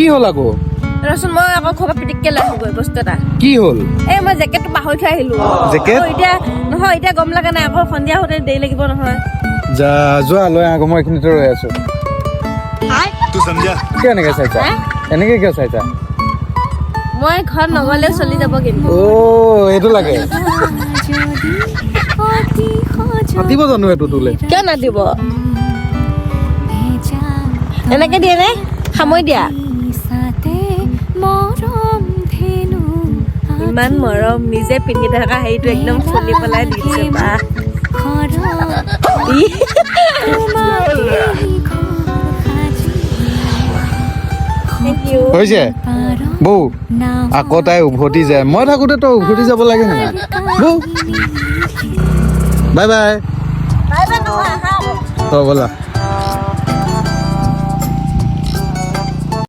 কি হ'ল আকৌ ৰচোন মই আকৌ খোপা পিটিককে লৈ আহিবই বস্তু এটা কি হ'ল এই মই জেকেটটো পাহৰি থৈ আহিলো জেকেট এতিয়া নহয় এতিয়া গম লগা নাই আকৌ সন্ধিয়া হওঁতে দেৰি লাগিব নহয় যা যোৱা লৈ আকৌ মই এইখিনিতে ৰৈ আছো কিয় এনেকে চাইছা এনেকে কিয় চাইছা মই ঘৰত নগলেও চলি যাব কিন্তু এইটো লাগে নাতিব জানো এইটো তোলে কিয় নাদিব এনেকে দিয়ে নে সামৰি দিয়া ইমান মৰম নিজে পিন্ধি থকা হেৰিটো একদম খুলি পেলাই দিছে বা হৈছে বৌ আকৌ তাই উভতি যায় মই থাকোঁতে তই উভতি যাব লাগে নাই বৌ বাই বাই ব'লা